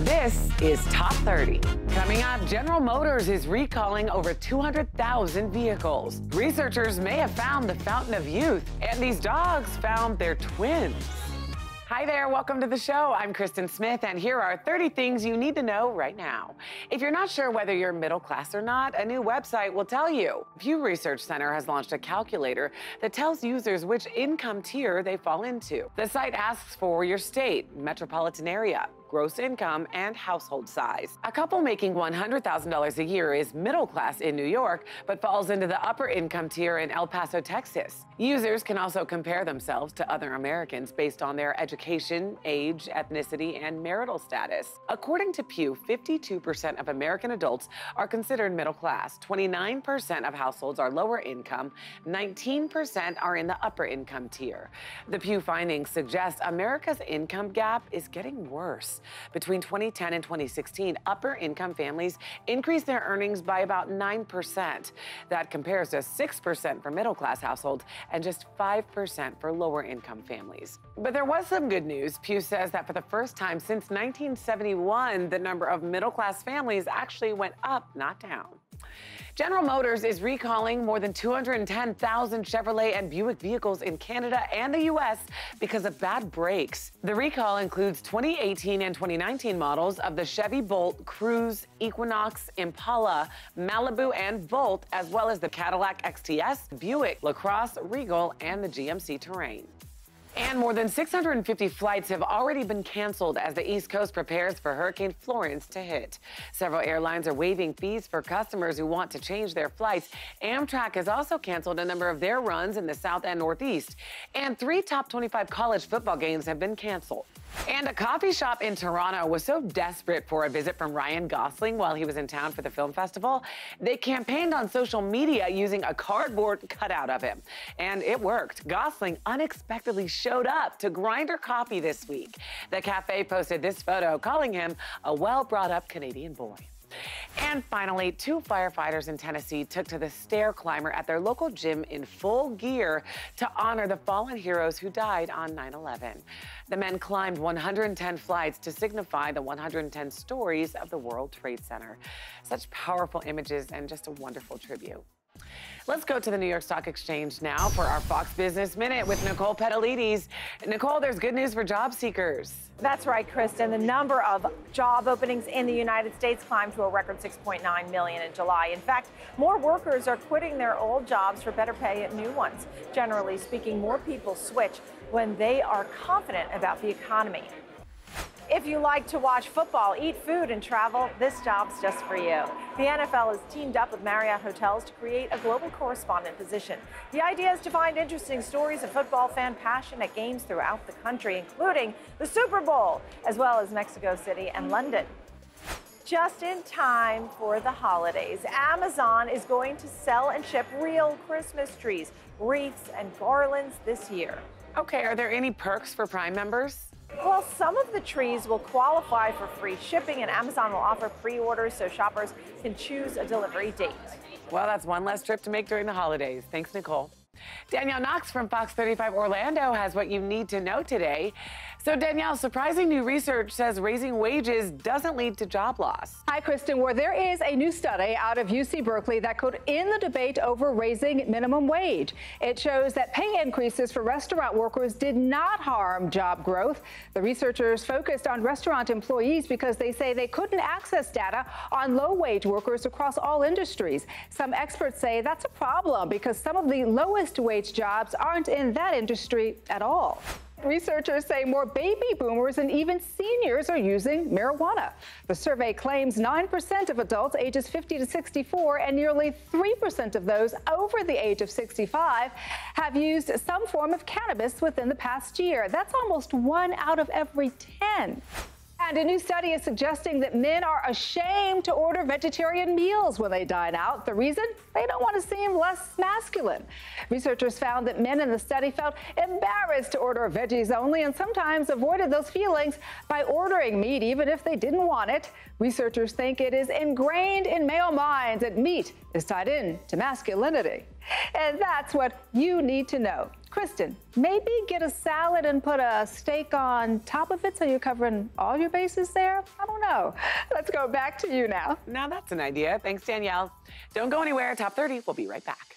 This is Top 30. Coming up, General Motors is recalling over 200,000 vehicles. Researchers may have found the fountain of youth, and these dogs found their twins. Hi there, welcome to the show. I'm Kristen Smith, and here are 30 things you need to know right now. If you're not sure whether you're middle class or not, a new website will tell you. Pew Research Center has launched a calculator that tells users which income tier they fall into. The site asks for your state, metropolitan area, gross income, and household size. A couple making $100,000 a year is middle class in New York, but falls into the upper income tier in El Paso, Texas. Users can also compare themselves to other Americans based on their education, age, ethnicity, and marital status. According to Pew, 52% of American adults are considered middle class, 29% of households are lower income, 19% are in the upper income tier. The Pew findings suggest America's income gap is getting worse. Between 2010 and 2016, upper-income families increased their earnings by about 9%. That compares to 6% for middle-class households and just 5% for lower-income families. But there was some good news. Pew says that for the first time since 1971, the number of middle-class families actually went up, not down. General Motors is recalling more than 210,000 Chevrolet and Buick vehicles in Canada and the U.S. because of bad brakes. The recall includes 2018 and 2019 models of the Chevy Bolt, Cruze, Equinox, Impala, Malibu, and Volt, as well as the Cadillac XTS, Buick, LaCrosse, Regal, and the GMC Terrain. And more than 650 flights have already been canceled as the East Coast prepares for Hurricane Florence to hit. Several airlines are waiving fees for customers who want to change their flights. Amtrak has also canceled a number of their runs in the South and Northeast. And 3 top 25 college football games have been canceled. And a coffee shop in Toronto was so desperate for a visit from Ryan Gosling while he was in town for the film festival, they campaigned on social media using a cardboard cutout of him. And it worked. Gosling unexpectedly showed up to Grinder Coffee this week. The cafe posted this photo, calling him a well-brought-up Canadian boy. And finally, 2 firefighters in Tennessee took to the stair climber at their local gym in full gear to honor the fallen heroes who died on 9/11. The men climbed 110 flights to signify the 110 stories of the World Trade Center. Such powerful images and just a wonderful tribute. Let's go to the New York Stock Exchange now for our Fox Business Minute with Nicole Petalides. Nicole, there's good news for job seekers. That's right, Kristen. The number of job openings in the United States climbed to a record 6.9 million in July. In fact, more workers are quitting their old jobs for better pay at new ones. Generally speaking, more people switch when they are confident about the economy. If you like to watch football, eat food, and travel, this job's just for you. The NFL has teamed up with Marriott Hotels to create a global correspondent position. The idea is to find interesting stories of football fan passion at games throughout the country, including the Super Bowl, as well as Mexico City and London. Just in time for the holidays, Amazon is going to sell and ship real Christmas trees, wreaths, and garlands this year. Okay, are there any perks for Prime members? Well, some of the trees will qualify for free shipping, and Amazon will offer pre-orders so shoppers can choose a delivery date. Well, that's one less trip to make during the holidays. Thanks, Nicole. Danielle Knox from Fox 35 Orlando has what you need to know today. So Danielle, surprising new research says raising wages doesn't lead to job loss. Hi, Kristen. Well, there is a new study out of UC Berkeley that could end the debate over raising minimum wage. It shows that pay increases for restaurant workers did not harm job growth. The researchers focused on restaurant employees because they say they couldn't access data on low-wage workers across all industries. Some experts say that's a problem because some of the lowest wage jobs aren't in that industry at all. Researchers say more baby boomers and even seniors are using marijuana. The survey claims 9% of adults ages 50 to 64 and nearly 3% of those over the age of 65 have used some form of cannabis within the past year. That's almost 1 out of every 10. And a new study is suggesting that men are ashamed to order vegetarian meals when they dine out. The reason? They don't want to seem less masculine. Researchers found that men in the study felt embarrassed to order veggies only and sometimes avoided those feelings by ordering meat even if they didn't want it. Researchers think it is ingrained in male minds that meat is tied in to masculinity. And that's what you need to know. Kristen, maybe get a salad and put a steak on top of it so you're covering all your bases there? I don't know. Let's go back to you now. Now that's an idea. Thanks, Danielle. Don't go anywhere. Top 30. We'll be right back.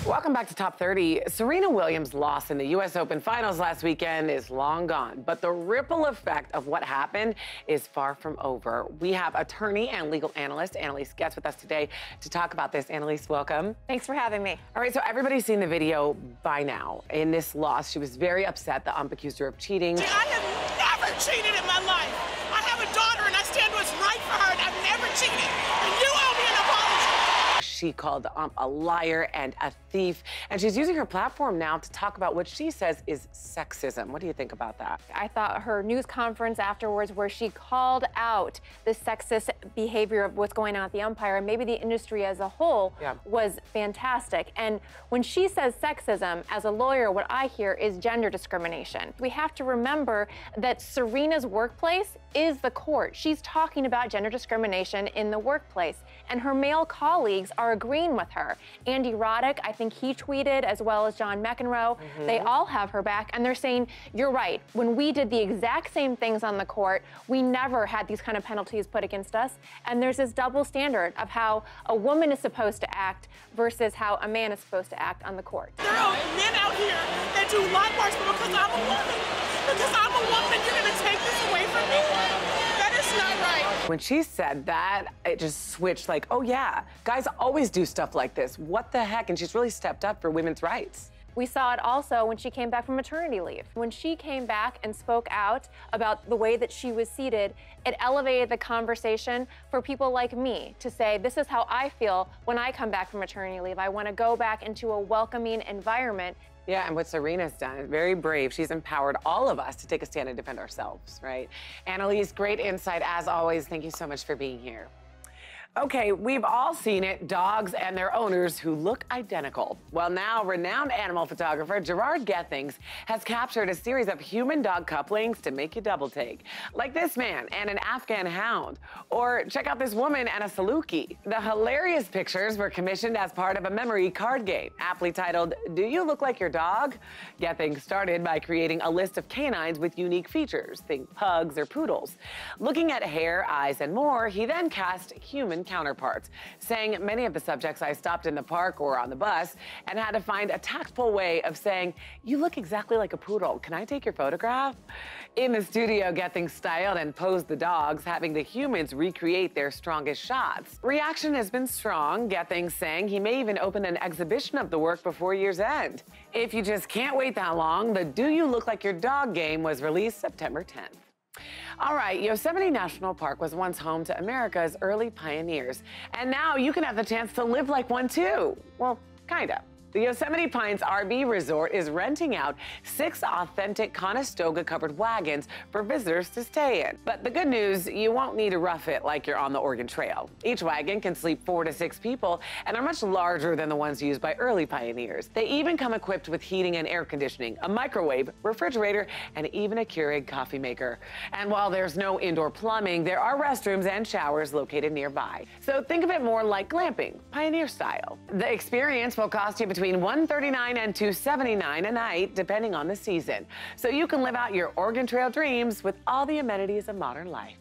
Welcome back to Top 30. Serena Williams' loss in the U.S. Open Finals last weekend is long gone, but the ripple effect of what happened is far from over. We have attorney and legal analyst Annalise Getz with us today to talk about this. Annalise, welcome. Thanks for having me. All right, so everybody's seen the video by now. In this loss, she was very upset. The ump accused her of cheating. I have never cheated in my life. I have a daughter, and I stand what's right for her, and I've never cheated. And you owe me an apology. She called the ump a liar and a thief, and she's using her platform now to talk about what she says is sexism. What do you think about that? I thought her news conference afterwards, where she called out the sexist behavior of what's going on at the umpire and maybe the industry as a whole, was fantastic. And when she says sexism, as a lawyer, what I hear is gender discrimination. We have to remember that Serena's workplace is the court. She's talking about gender discrimination in the workplace, and her male colleagues are agreeing with her. Andy Roddick, I think he tweeted, as well as John McEnroe, they all have her back, and they're saying, you're right, when we did the exact same things on the court, we never had these kind of penalties put against us, and there's this double standard of how a woman is supposed to act versus how a man is supposed to act on the court. There are men out here that do light works, but because I'm a woman, you're gonna take this away from me? That is not right. When she said that, it just switched like, oh yeah, guys always do stuff like this. What the heck? And she's really stepped up for women's rights. We saw it also when she came back from maternity leave. When she came back and spoke out about the way that she was seated, it elevated the conversation for people like me to say, this is how I feel when I come back from maternity leave. I want to go back into a welcoming environment. Yeah, and what Serena's done is very brave. She's empowered all of us to take a stand and defend ourselves, right? Annalise, great insight as always. Thank you so much for being here. Okay, we've all seen it, dogs and their owners who look identical. Well, now renowned animal photographer Gerard Gethings has captured a series of human-dog couplings to make you double take. Like this man and an Afghan hound. Or check out this woman and a Saluki. The hilarious pictures were commissioned as part of a memory card game, aptly titled, Do You Look Like Your Dog? Gethings started by creating a list of canines with unique features, think pugs or poodles. Looking at hair, eyes, and more, he then cast human counterparts, saying many of the subjects I stopped in the park or on the bus and had to find a tactful way of saying, you look exactly like a poodle. Can I take your photograph? In the studio, Gethings styled and posed the dogs, having the humans recreate their strongest shots. Reaction has been strong, Gethings saying he may even open an exhibition of the work before year's end. If you just can't wait that long, the Do You Look Like Your Dog game was released September 10th. All right, Yosemite National Park was once home to America's early pioneers, and now you can have the chance to live like one too. Well, kinda. The Yosemite Pines RV Resort is renting out 6 authentic Conestoga-covered wagons for visitors to stay in. But the good news, you won't need to rough it like you're on the Oregon Trail. Each wagon can sleep 4 to 6 people and are much larger than the ones used by early pioneers. They even come equipped with heating and air conditioning, a microwave, refrigerator, and even a Keurig coffee maker. And while there's no indoor plumbing, there are restrooms and showers located nearby. So think of it more like glamping, pioneer style. The experience will cost you between $139 and $279 a night, depending on the season. So you can live out your Oregon Trail dreams with all the amenities of modern life.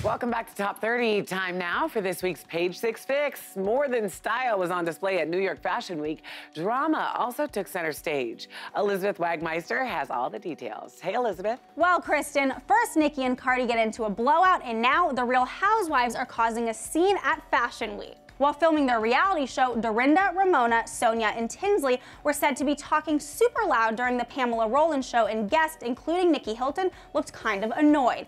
Welcome back to Top 30. Time now for this week's Page 6 Fix. More than style was on display at New York Fashion Week. Drama also took center stage. Elizabeth Wagmeister has all the details. Hey, Elizabeth. Well, Kristen, first Nicki and Cardi get into a blowout, and now the Real Housewives are causing a scene at Fashion Week. While filming their reality show, Dorinda, Ramona, Sonia, and Tinsley were said to be talking super loud during the Pamela Roland show, and guests, including Nikki Hilton, looked kind of annoyed.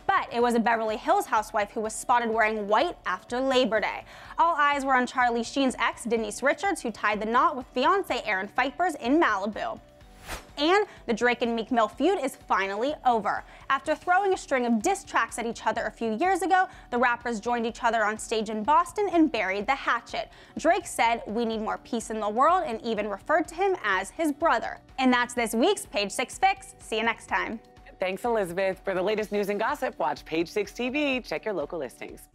But it was a Beverly Hills housewife who was spotted wearing white after Labor Day. All eyes were on Charlie Sheen's ex, Denise Richards, who tied the knot with fiancé Aaron Pfeiffer's in Malibu. And the Drake and Meek Mill feud is finally over. After throwing a string of diss tracks at each other a few years ago, the rappers joined each other on stage in Boston and buried the hatchet. Drake said, "We need more peace in the world," and even referred to him as his brother. And that's this week's Page 6 Fix. See you next time. Thanks, Elizabeth. For the latest news and gossip, watch Page 6 TV. Check your local listings.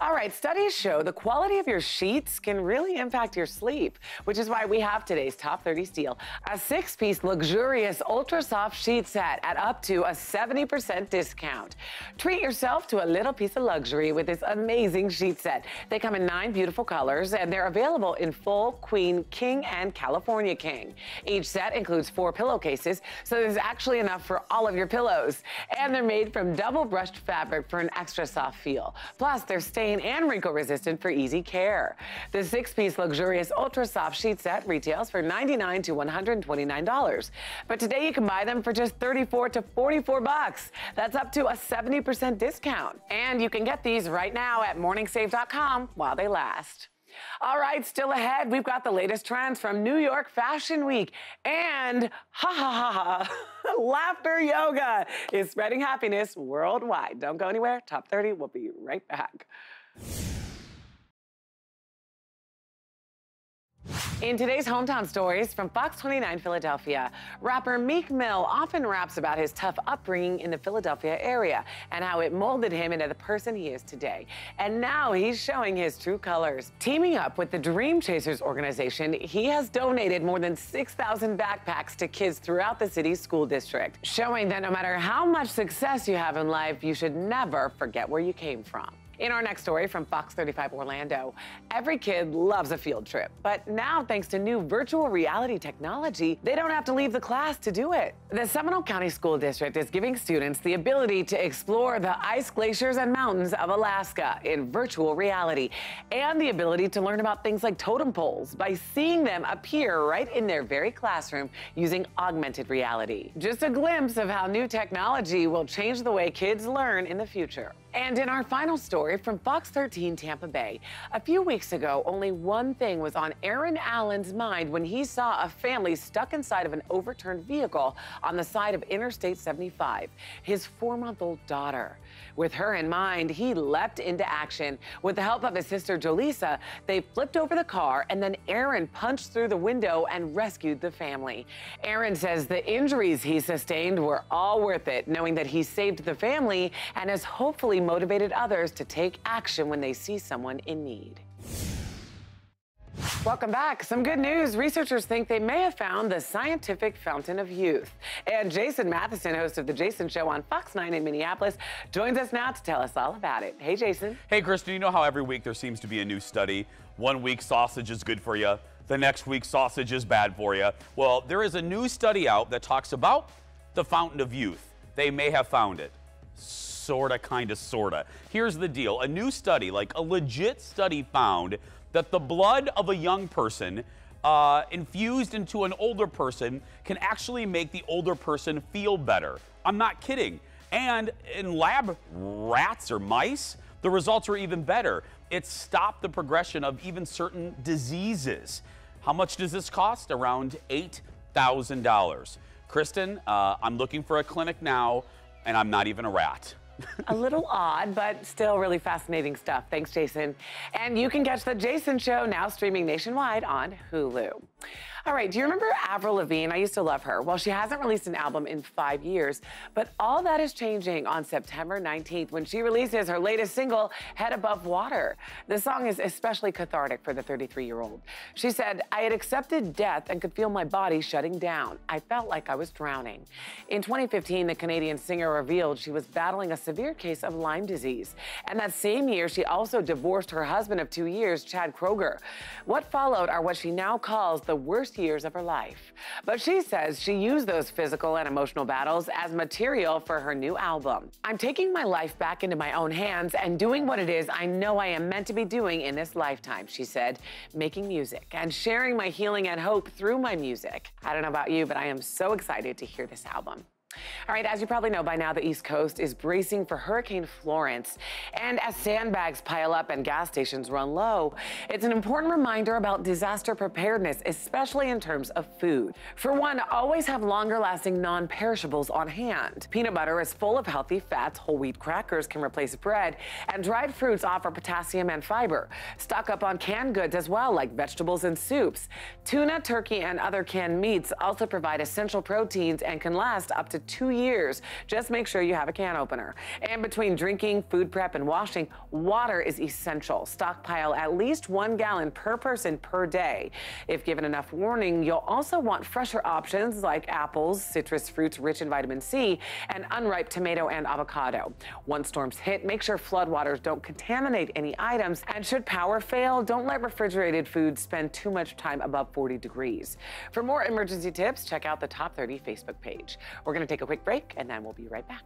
All right, studies show the quality of your sheets can really impact your sleep, which is why we have today's Top 30 steal. A 6-piece luxurious ultra soft sheet set at up to a 70% discount. Treat yourself to a little piece of luxury with this amazing sheet set. They come in 9 beautiful colors and they're available in full, queen, king, and California king. Each set includes 4 pillowcases, so there's actually enough for all of your pillows. And they're made from double brushed fabric for an extra soft feel. Plus, they're stain and wrinkle resistant for easy care. The 6-piece luxurious ultra soft sheet set retails for $99 to $129. But today you can buy them for just $34 to $44. That's up to a 70% discount. And you can get these right now at morningsave.com while they last. All right, still ahead, we've got the latest trends from New York Fashion Week. And laughter yoga is spreading happiness worldwide. Don't go anywhere. Top 30, we'll be right back. In today's Hometown Stories from Fox 29 Philadelphia, rapper Meek Mill often raps about his tough upbringing in the Philadelphia area and how it molded him into the person he is today. And now he's showing his true colors. Teaming up with the Dream Chasers organization, he has donated more than 6,000 backpacks to kids throughout the city's school district, showing that no matter how much success you have in life, you should never forget where you came from. In our next story from Fox 35 Orlando, every kid loves a field trip, but now thanks to new virtual reality technology, they don't have to leave the class to do it. The Seminole County School District is giving students the ability to explore the ice glaciers and mountains of Alaska in virtual reality, and the ability to learn about things like totem poles by seeing them appear right in their very classroom using augmented reality. Just a glimpse of how new technology will change the way kids learn in the future. And in our final story from Fox 13 Tampa Bay, a few weeks ago, only one thing was on Aaron Allen's mind when he saw a family stuck inside of an overturned vehicle on the side of Interstate 75, his 4-month-old daughter. With her in mind, he leapt into action. With the help of his sister Jolisa, they flipped over the car, and then Aaron punched through the window and rescued the family. Aaron says the injuries he sustained were all worth it, knowing that he saved the family and has hopefully motivated others to take action when they see someone in need. Welcome back. Some good news. Researchers think they may have found the scientific fountain of youth. And Jason Matheson, host of The Jason Show on Fox 9 in Minneapolis, joins us now to tell us all about it. Hey, Jason. Hey, Kristen, you know how every week there seems to be a new study? One week sausage is good for you. The next week sausage is bad for you. Well, there is a new study out that talks about the fountain of youth. They may have found it. Sorta, kinda, sorta. Here's the deal. A new study, like a legit study, found that the blood of a young person infused into an older person can actually make the older person feel better. I'm not kidding. And in lab rats or mice, the results are even better. It stopped the progression of even certain diseases. How much does this cost? Around $8,000. Kristen, I'm looking for a clinic now, and I'm not even a rat. A little odd, but still really fascinating stuff. Thanks, Jason. And you can catch The Jason Show now streaming nationwide on Hulu. All right, do you remember Avril Lavigne? I used to love her. Well, she hasn't released an album in 5 years, but all that is changing on September 19th when she releases her latest single, Head Above Water. The song is especially cathartic for the 33-year-old. She said, I had accepted death and could feel my body shutting down. I felt like I was drowning. In 2015, the Canadian singer revealed she was battling a severe case of Lyme disease. And that same year, she also divorced her husband of 2 years, Chad Kroger. What followed are what she now calls the worst years of her life. But she says she used those physical and emotional battles as material for her new album. I'm taking my life back into my own hands and doing what it is I know I am meant to be doing in this lifetime, she said, making music and sharing my healing and hope through my music. I don't know about you, but I am so excited to hear this album. All right, as you probably know by now, the East Coast is bracing for Hurricane Florence. And as sandbags pile up and gas stations run low, it's an important reminder about disaster preparedness, especially in terms of food. For one, always have longer-lasting non-perishables on hand. Peanut butter is full of healthy fats, whole wheat crackers can replace bread, and dried fruits offer potassium and fiber. Stock up on canned goods as well, like vegetables and soups. Tuna, turkey, and other canned meats also provide essential proteins and can last up to 2 years. Just make sure you have a can opener. And between drinking, food prep, and washing, water is essential. Stockpile at least 1 gallon per person per day. If given enough warning, you'll also want fresher options like apples, citrus fruits rich in vitamin C, and unripe tomato and avocado. Once storms hit, make sure floodwaters don't contaminate any items. And should power fail, don't let refrigerated foods spend too much time above 40 degrees. For more emergency tips, check out the Top 30 Facebook page. We're going to take a quick break, and then we'll be right back.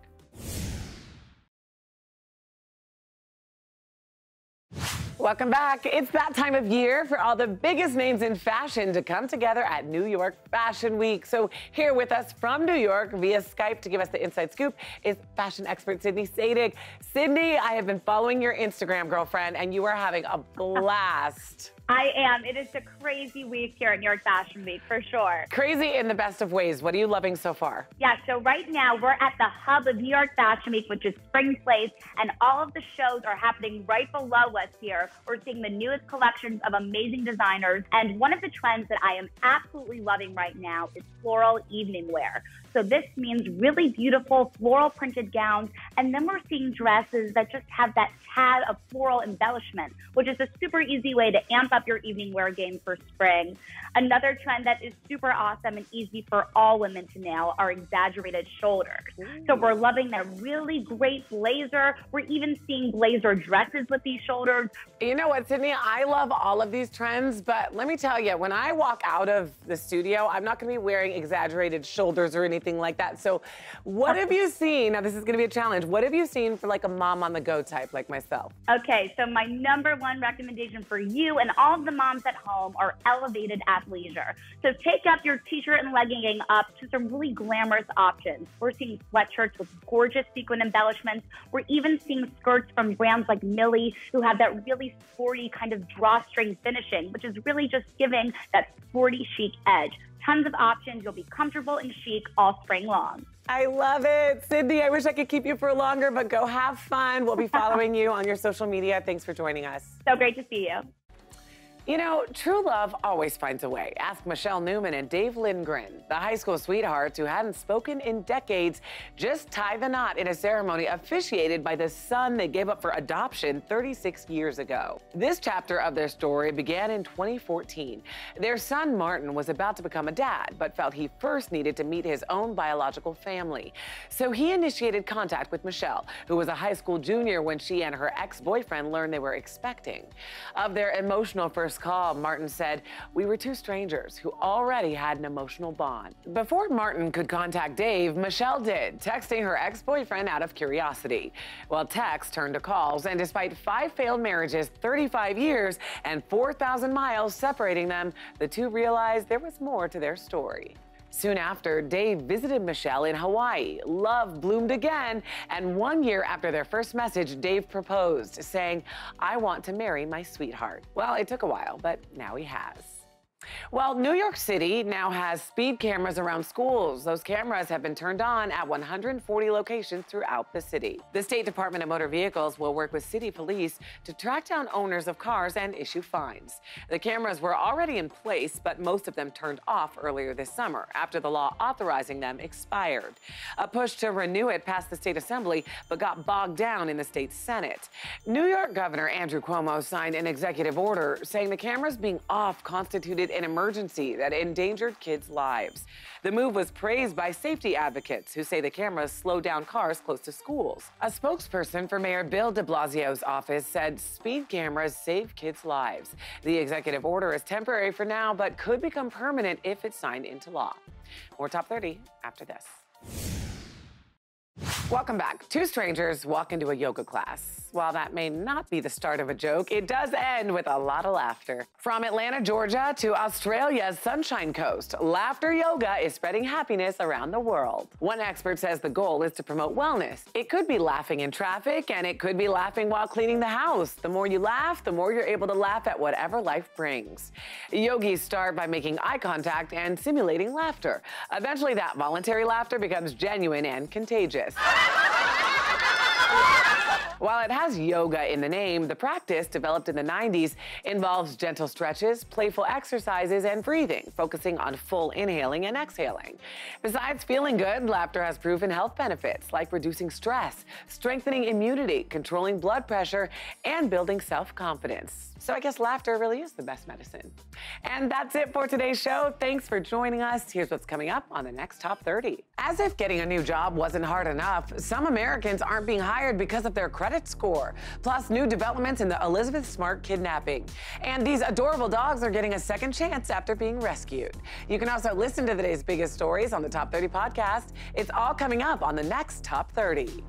Welcome back. It's that time of year for all the biggest names in fashion to come together at New York Fashion Week. So here with us from New York via Skype to give us the inside scoop is fashion expert Sydney Sadig. Sydney, I have been following your Instagram, girlfriend, and you are having a blast. I am. It is a crazy week here at New York Fashion Week, for sure. Crazy in the best of ways. What are you loving so far? Yeah, so right now we're at the hub of New York Fashion Week, which is Spring Place, and all of the shows are happening right below us here. We're seeing the newest collections of amazing designers, and one of the trends that I am absolutely loving right now is floral evening wear. So this means really beautiful floral printed gowns, and then we're seeing dresses that just have that tad of floral embellishment, which is a super easy way to amp up your evening wear game for spring. Another trend that is super awesome and easy for all women to nail are exaggerated shoulders. So we're loving that really great blazer. We're even seeing blazer dresses with these shoulders. You know what, Sydney? I love all of these trends, but let me tell you, when I walk out of the studio, I'm not going to be wearing exaggerated shoulders or anything like that. So what have you seen? Now, this is going to be a challenge. What have you seen for like a mom on the go type like myself? Okay, so my #1 recommendation for you and all of the moms at home are elevated athleisure. So take up your t-shirt and legging up to some really glamorous options. We're seeing sweatshirts with gorgeous sequin embellishments. We're even seeing skirts from brands like Millie who have that really sporty kind of drawstring finishing, which is really just giving that sporty chic edge. Tons of options. You'll be comfortable and chic all spring long. I love it. Sydney, I wish I could keep you for longer, but go have fun. We'll be following you on your social media. Thanks for joining us. So great to see you. You know, true love always finds a way. Ask Michelle Newman and Dave Lindgren, the high school sweethearts who hadn't spoken in decades, just tie the knot in a ceremony officiated by the son they gave up for adoption 36 years ago. This chapter of their story began in 2014. Their son, Martin, was about to become a dad, but felt he first needed to meet his own biological family. So he initiated contact with Michelle, who was a high school junior when she and her ex-boyfriend learned they were expecting. Of their emotional first call, Martin said, "We were two strangers who already had an emotional bond." Before Martin could contact Dave, Michelle did, texting her ex-boyfriend out of curiosity. Well, texts turned to calls, and despite 5 failed marriages, 35 years, and 4,000 miles separating them, the two realized there was more to their story. Soon after, Dave visited Michelle in Hawaii. Love bloomed again, and 1 year after their first message, Dave proposed, saying, "I want to marry my sweetheart." Well, it took a while, but now he has. Well, New York City now has speed cameras around schools. Those cameras have been turned on at 140 locations throughout the city. The State Department of Motor Vehicles will work with city police to track down owners of cars and issue fines. The cameras were already in place, but most of them turned off earlier this summer after the law authorizing them expired. A push to renew it passed the state assembly, but got bogged down in the state Senate. New York Governor Andrew Cuomo signed an executive order saying the cameras being off constituted an emergency that endangered kids' lives. The move was praised by safety advocates who say the cameras slow down cars close to schools. A spokesperson for Mayor Bill de Blasio's office said speed cameras save kids' lives. The executive order is temporary for now, but could become permanent if it's signed into law. More Top 30 after this. Welcome back. Two strangers walk into a yoga class. While that may not be the start of a joke, it does end with a lot of laughter. From Atlanta, Georgia to Australia's Sunshine Coast, laughter yoga is spreading happiness around the world. One expert says the goal is to promote wellness. It could be laughing in traffic, and it could be laughing while cleaning the house. The more you laugh, the more you're able to laugh at whatever life brings. Yogis start by making eye contact and simulating laughter. Eventually, that voluntary laughter becomes genuine and contagious. While it has yoga in the name, the practice, developed in the 90s, involves gentle stretches, playful exercises, and breathing, focusing on full inhaling and exhaling. Besides feeling good, laughter has proven health benefits like reducing stress, strengthening immunity, controlling blood pressure, and building self-confidence. So I guess laughter really is the best medicine. And that's it for today's show. Thanks for joining us. Here's what's coming up on the next Top 30. As if getting a new job wasn't hard enough, some Americans aren't being hired because of their credit score. Plus, new developments in the Elizabeth Smart kidnapping. And these adorable dogs are getting a second chance after being rescued. You can also listen to today's biggest stories on the Top 30 podcast. It's all coming up on the next Top 30.